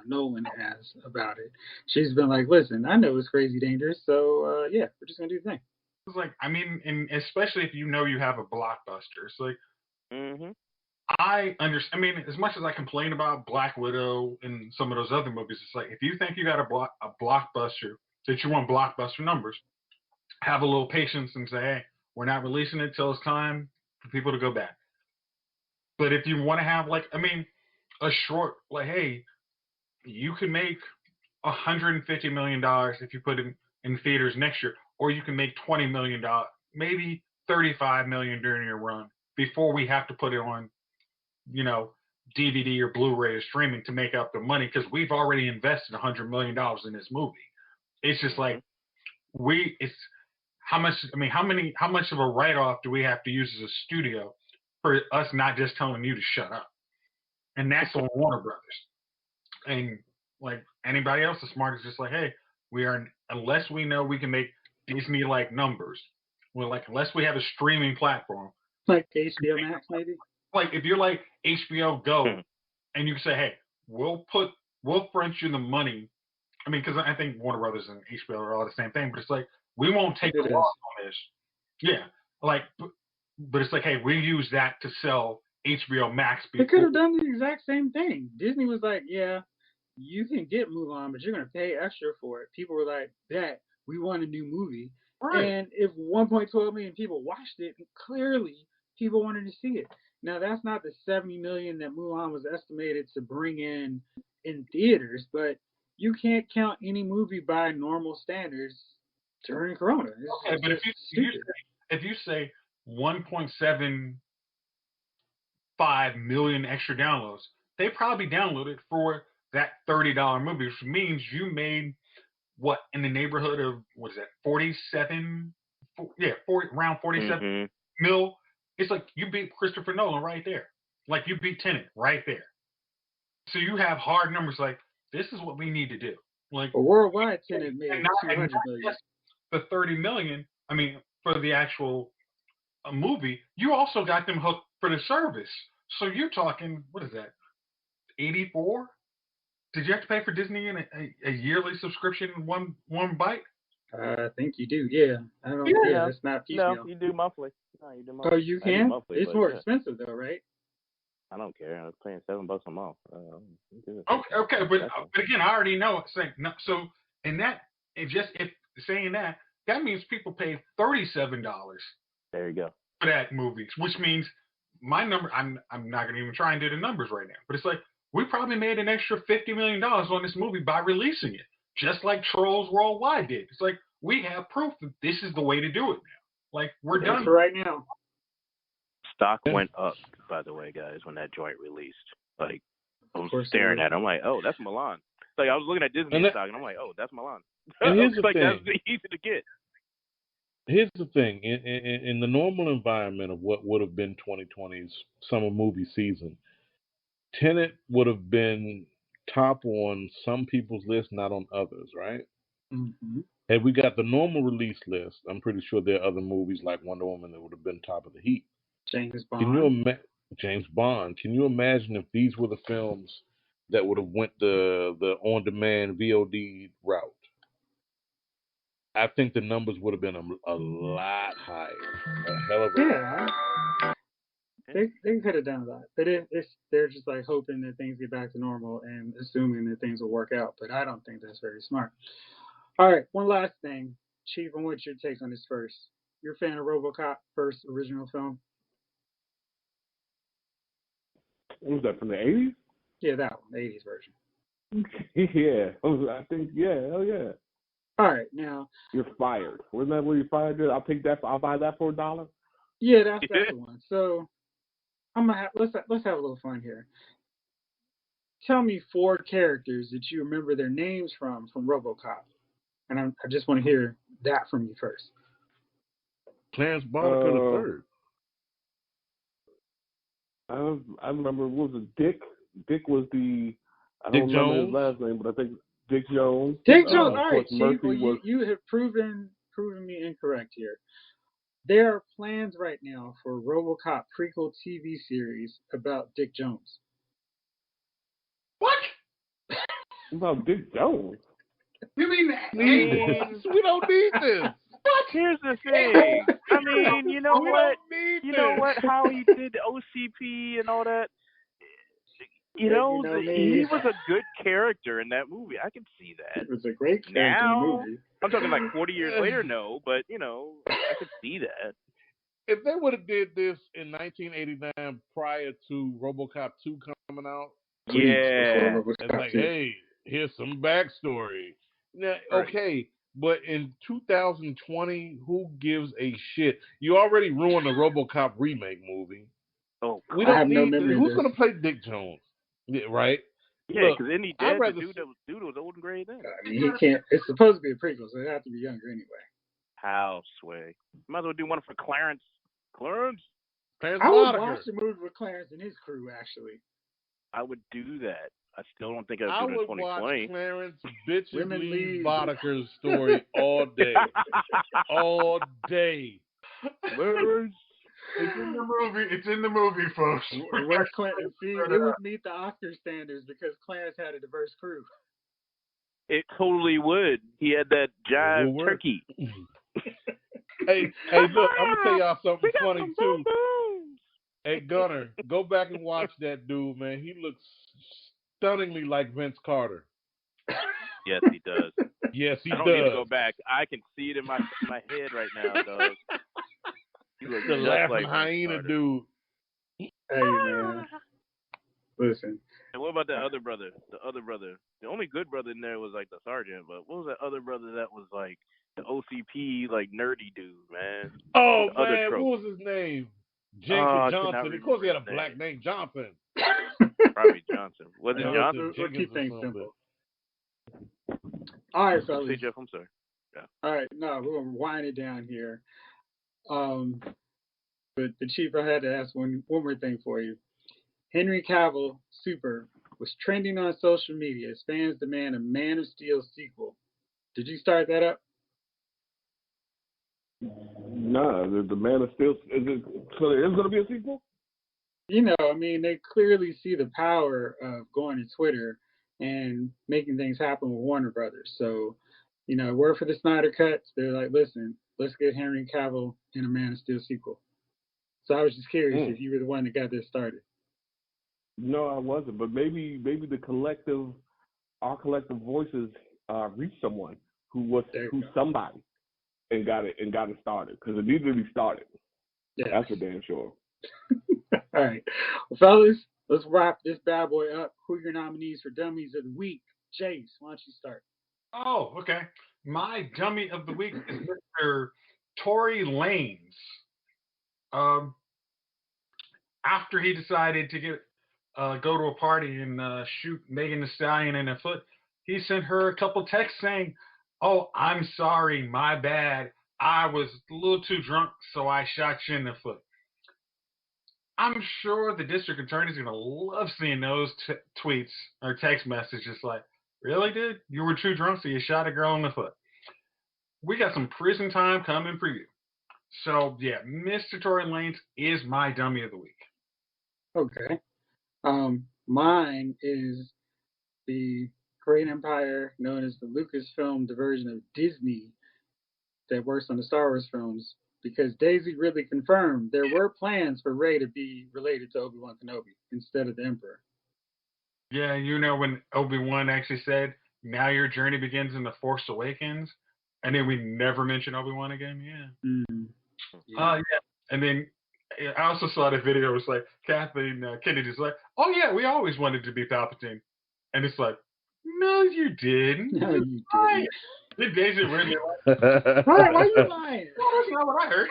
Nolan has about it. She's been like, listen, I know it's crazy dangerous, so yeah, we're just gonna do the thing. It's like, I mean, and especially if you know you have a blockbuster. It's like, I understand. I mean, as much as I complain about Black Widow and some of those other movies, it's like, if you think you got a blockbuster, that you want blockbuster numbers, have a little patience and say, hey, we're not releasing it till it's time for people to go back. But if you want to have, like, I mean, a short, like, hey, you can make $150 million if you put it in theaters next year, or you can make $20 million, maybe $35 million during your run before we have to put it on, you know, DVD or Blu-ray or streaming to make up the money, because we've already invested $100 million in this movie. It's just like, it's how much, I mean, how much of a write-off do we have to use as a studio for us not just telling you to shut up? And that's on Warner Brothers. And like anybody else is smart is just like, hey, unless we know we can make Disney-like numbers, unless we have a streaming platform. Like HBO Max, maybe? Like, if you're like HBO Go, and you can say, hey, we'll front you the money. I mean, because I think Warner Brothers and HBO are all the same thing, but it's like, we won't take the loss on this. Yeah. Like, but it's like, hey, we use that to sell HBO Max. They could have done the exact same thing. Disney was like, yeah, you can get Mulan, but you're going to pay extra for it. People were like, that, we want a new movie. Right. And if 1.12 million people watched it, clearly people wanted to see it. Now, that's not the 70 million that Mulan was estimated to bring in theaters, but you can't count any movie by normal standards during Corona. Okay, but if you say 1.75 million extra downloads, they probably downloaded for that $30 movie, which means you made what, in the neighborhood of, what is that, 47? Around 47 mil. It's like you beat Christopher Nolan right there. Like you beat Tenet right there. So you have hard numbers like, this is what we need to do. Like, but worldwide, Tenet made 200 million. The 30 million, I mean, for the actual movie, you also got them hooked for the service. So you're talking, what is that, 84? Did you have to pay for Disney in a yearly subscription in one bite? I think you do, yeah. I don't. Yeah, it's not piecemeal. No, you do monthly. No, you do monthly. Oh, you can? Monthly, it's more expensive though, right? I don't care. I was paying $7 a month. Okay, but again, I already know it's saying no. So in that, if saying that, that means people pay $37. There you go. For that movie, which means my number. I'm not gonna even try and do the numbers right now, but it's like we probably made an extra $50 million on this movie by releasing it, just like Trolls Worldwide did. It's like we have proof that this is the way to do it now. Like we're done for right now. Stock went up, by the way, guys, when that joint released. Like, I was staring at it. I'm like, oh, that's Mulan. Like, I was looking at Disney stock, and I'm like, oh, that's Mulan. And here's the like, thing. that's easy to get. Here's the thing. In the normal environment of what would have been 2020's summer movie season, Tenet would have been top on some people's list, not on others, right? Mm-hmm. Had we got the normal release list, I'm pretty sure there are other movies like Wonder Woman that would have been top of the heap. James Bond. Can you imagine if these were the films that would have went the on-demand VOD route? I think the numbers would have been a lot higher. A hell of a lot. They could have done that, but they're just like hoping that things get back to normal and assuming that things will work out. But I don't think that's very smart. All right, one last thing, Chief. I want your take on this first. You're a fan of RoboCop, first original film? What was that, from the 80s? Yeah, that one, the 80s version. Yeah, I think, hell yeah. All right, now you're fired. Wasn't that where you fired it? I'll buy that for $1. Yeah, that's the one. So let's have a little fun here. Tell me 4 characters that you remember their names from RoboCop, and I just want to hear that from you first. Clarence Boddicker the third. I remember, what was it, Dick? Dick was the, I Dick don't remember Jones? his last name, but I think Dick Jones. Dick Jones, all right, Chief. Well, you have proven proving me incorrect here. There are plans right now for a RoboCop prequel TV series about Dick Jones. What? About Dick Jones. You mean We don't need this. Here's the thing. I mean, you know We what? don't need You this. know what? How he did OCP and all that. You know, he was a good character in that movie. I can see that. It was a great character Now, in the movie. I'm talking like 40 years later, no, but, you know, I could see that. If they would have did this in 1989 prior to RoboCop 2 coming out, Yeah. it's like, hey, here's some backstory. Now, Right. okay, but in 2020, who gives a shit? You already ruined the RoboCop remake movie. Oh, We I have don't no need memory of who's this. going to play Dick Jones? Yeah, right? yeah, because then he I'd dead. rather The dude was old and gray then. I mean, he can't. It's supposed to be a prequel, so they have to be younger anyway. How, Sway? Might as well do one for Clarence. Clarence? Clarence I would Boddicker. watch the movie with Clarence and his crew, actually. I would do that. I still don't think I'd I do it in would 2020. watch Clarence bitches Women leave lead. Boddicker's story all day. All day. Clarence. It's in the movie. It's in the movie, folks. Where's Clarence? See, it would meet the Oscar standards because Clarence had a diverse crew. It totally would. He had that jive Will turkey. Hey, look, I'm gonna tell y'all something funny too. Hey, Gunner, go back and watch that dude, man. He looks stunningly like Vince Carter. Yes, he does. Yes, he I don't does. need to go back. I can see it in my head right now, dog. He looks The just laughing like Vince hyena Carter. dude. Hey, man. Listen. And what about that other brother? The other brother. The only good brother in there was like the sergeant, but what was that other brother that was like the OCP, like nerdy dude, man? Oh, The other man, trope. what was his name? I Jenkins cannot Johnson. Of course, he had a remember his black name, Johnson. Probably Johnson. Was it No, Johnson? We'll keep Jenkins or things something. simple. All right, fellas. Say Jeff, I'm sorry. Yeah. All right, no, we're gonna wind it down here. But the chief, I had to ask one more thing for you. Henry Cavill, Super, was trending on social media as fans demand a Man of Steel sequel. Did you start that up? Nah, the Man of Steel. So there is going to be a sequel? You know, I mean, they clearly see the power of going to Twitter and making things happen with Warner Brothers. So, you know, word for the Snyder Cuts, they're like, listen, let's get Henry Cavill in a Man of Steel sequel. So I was just curious if you were the one that got this started. No, I wasn't. But maybe our collective voices reached someone who's somebody and got it started, because it needed to be started. Yeah. That's for damn sure. All right, well, fellas, let's wrap this bad boy up. Who are your nominees for Dummies of the Week? Jace, why don't you start? Oh, okay. My dummy of the week is Mr. Tory Lanez. After he decided to go to a party and shoot Megan Thee Stallion in the foot, he sent her a couple texts saying, "Oh, I'm sorry, my bad. I was a little too drunk, so I shot you in the foot." I'm sure the district attorney's going to love seeing those tweets or text messages like, "Really, dude? You were too drunk, so you shot a girl in the foot." We got some prison time coming for you. So, yeah, Mr. Tory Lanez is my dummy of the week. Okay. Mine is the great empire known as the Lucasfilm diversion of Disney that works on the Star Wars films, because Daisy Ridley confirmed there were plans for Rey to be related to Obi-Wan Kenobi instead of the Emperor. Yeah, you know when Obi-Wan actually said, "Now your journey begins in The Force Awakens," and then we never mention Obi-Wan again? Yeah. Mm-hmm. Yeah. And then I also saw the video. It was like Kathleen Kennedy's like, "Oh yeah, we always wanted to be Palpatine," and it's like, "No, you didn't. No, you Why? didn't. Did Daisy really? Why are you lying? No, that's not what I heard."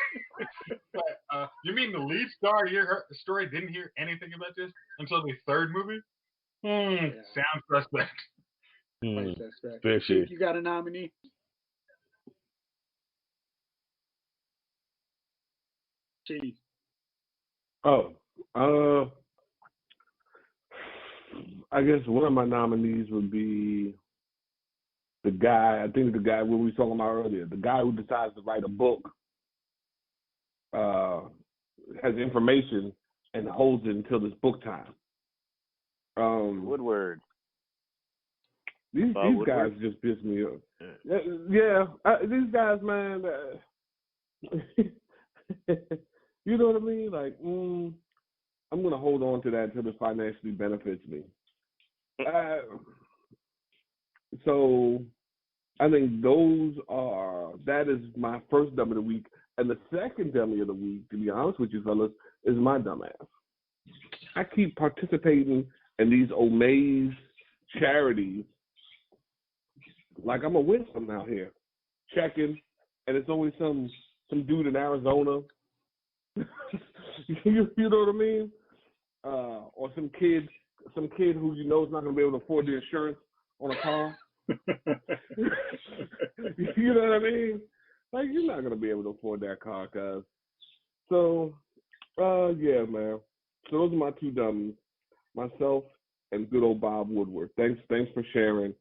But you mean the lead star of your story didn't hear anything about this until the third movie? Sounds suspect. Quite suspect. Fishy. Chief, you got a nominee? Chief. Oh, I guess one of my nominees would be the guy, I think the guy we were talking about earlier, the guy who decides to write a book has information and holds it until it's book time. Woodward. These guys just piss me off. These guys, man. You know what I mean? Like, I'm gonna hold on to that until it financially benefits me. So I think that is my first dummy of the week. And the second dummy of the week, to be honest with you fellas, is my dumbass. I keep participating in these Omaze charities like I'm a win some out here. Checking, and it's always some dude in Arizona. you know what I mean? Or some kid who you know is not gonna be able to afford the insurance on a car. You know what I mean? Like, you're not gonna be able to afford that car, cuz. So, yeah, man. So those are my two dummies, myself and good old Bob Woodward. Thanks for sharing.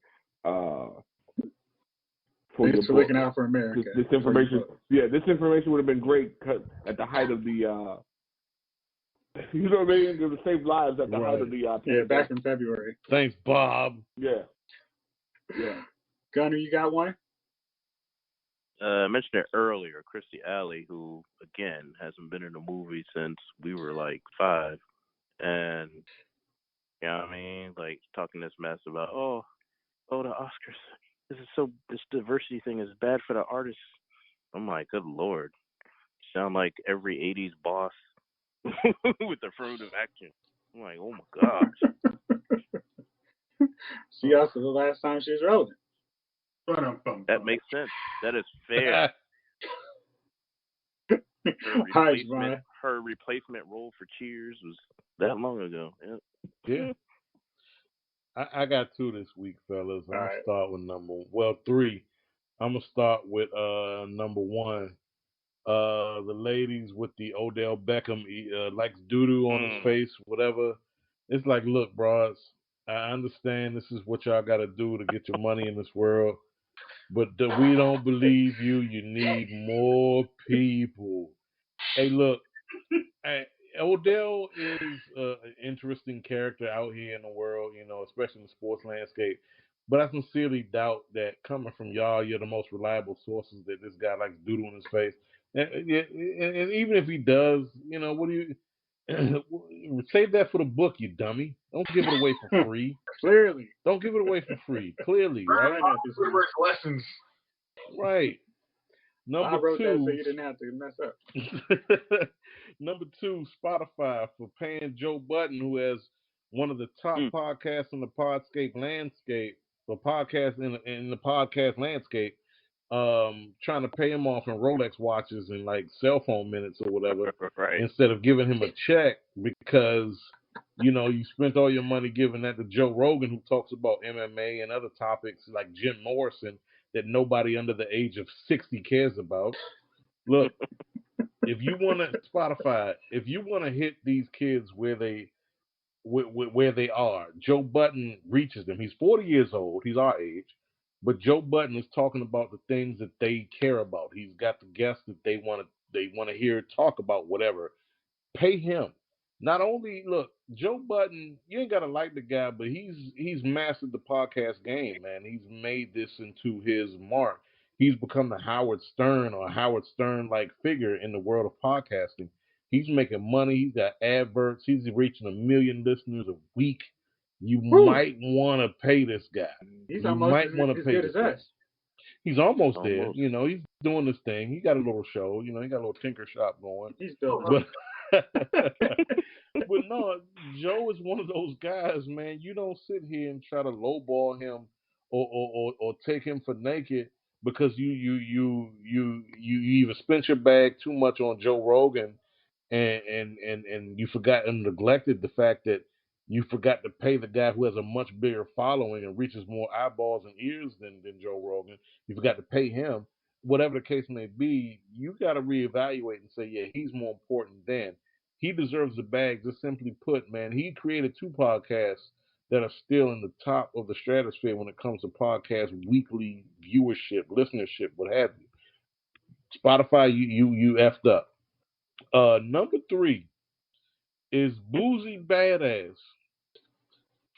Thanks for looking out for America. This information would have been great at the height of the, you know what I mean? It would have saved lives at the height of the. Back in February. Thanks, Bob. Yeah. Gunner, you got one? I mentioned it earlier, Christy Alley, who, again, hasn't been in a movie since we were like 5. And, you know what I mean? Like, talking this mess about, oh, the Oscars. This diversity thing is bad for the artists. I'm like, good Lord. You sound like every 80s boss with affirmative action. I'm like, oh my gosh. She also the last time she was relevant. That makes sense. That is fair. Her replacement role for Cheers was that long ago. Yeah. I got 2 this week, fellas. I'm going to start with 3. I'm going to start with number 1. The ladies with the Odell Beckham likes doo-doo on his face, whatever. It's like, look, bros, I understand this is what y'all got to do to get your money in this world, but we don't believe you. You need more people. Hey, look, Odell is an interesting character out here in the world, you know, especially in the sports landscape. But I sincerely doubt that coming from y'all, you're the most reliable sources that this guy likes doodle in his face. And even if he does, you know, what do you save that for the book, you dummy? Don't give it away for free. Clearly, don't give it away for free. Clearly, right? Lessons. Right. Number 2, that so you didn't have to mess up. Number 2, Spotify for paying Joe Budden, who has one of the top podcasts in the podscape landscape, or podcast in the podcast landscape, trying to pay him off in Rolex watches and like cell phone minutes or whatever, instead of giving him a check because, you know, you spent all your money giving that to Joe Rogan, who talks about MMA and other topics like Jim Morrison that nobody under the age of 60 cares about. Look, if you want to hit these kids where they are, Joe Budden reaches them. He's 40 years old. He's our age. But Joe Budden is talking about the things that they care about. He's got the guests that they want to hear talk about whatever. Pay him. Not only, look, Joe Budden, you ain't got to like the guy, but he's mastered the podcast game, man. He's made this into his mark. He's become the Howard Stern or Howard Stern-like figure in the world of podcasting. He's making money. He's got adverts. He's reaching 1 million listeners a week. You might want to pay this guy. He's almost as good as us. He's almost there. You know, he's doing this thing. He got a little show. You know, he got a little tinker shop going. He's built. But no, Joe is one of those guys, man. You don't sit here and try to lowball him or take him for naked because you either spent your bag too much on Joe Rogan and you forgot and neglected the fact that you forgot to pay the guy who has a much bigger following and reaches more eyeballs and ears than Joe Rogan. You forgot to pay him. Whatever the case may be, you got to reevaluate and say, yeah, he's more important than. He deserves the bag. Just simply put, man, he created 2 podcasts that are still in the top of the stratosphere when it comes to podcast weekly viewership, listenership, what have you. Spotify, you effed up. Number 3 is Boozy Badass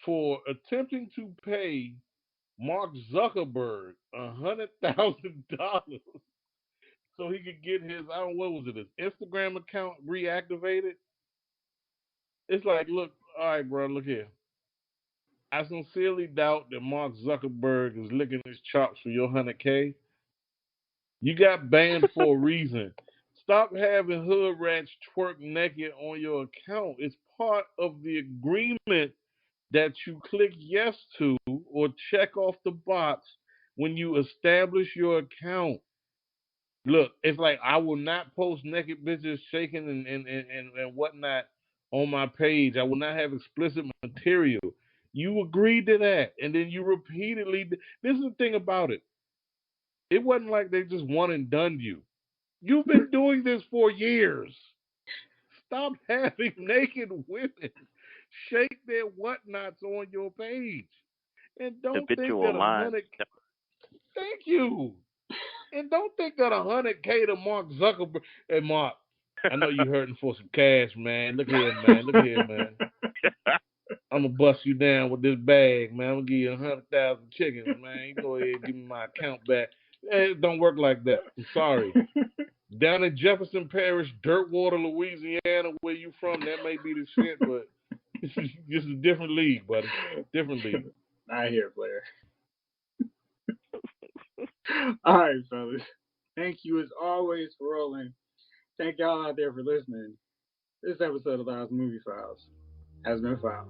for attempting to pay Mark Zuckerberg $100,000 so he could get his, I don't know, what was it, his Instagram account reactivated. It's like, look, all right, bro, look here. I sincerely doubt that Mark Zuckerberg is licking his chops for your 100K. You got banned for a reason. Stop having hood rats twerk naked on your account. It's part of the agreement that you click yes to or check off the box when you establish your account. Look, it's like I will not post naked bitches shaking and whatnot on my page. I will not have explicit material. You agreed to that, and then you repeatedly. This is the thing about it. It wasn't like they just one and done you. You've been doing this for years. Stop having naked women shake their whatnots on your page, and don't think Habitual that line. 100. Thank you. And don't think that 100K to Mark Zuckerberg. Hey, Mark, I know you hurting for some cash, man. Look here, man. Look here, man. I'm gonna bust you down with this bag, man. I'm gonna give you 100,000 chickens, man. You go ahead and give me my account back. Hey, it don't work like that. I'm sorry. Down in Jefferson Parish, Dirtwater, Louisiana, where you from, that may be the shit, but this is a different league, buddy. Different league. I hear, Blair. All right, fellas. Thank you as always for rolling. Thank y'all out there for listening. This episode of Loud's Movie Files has been filed.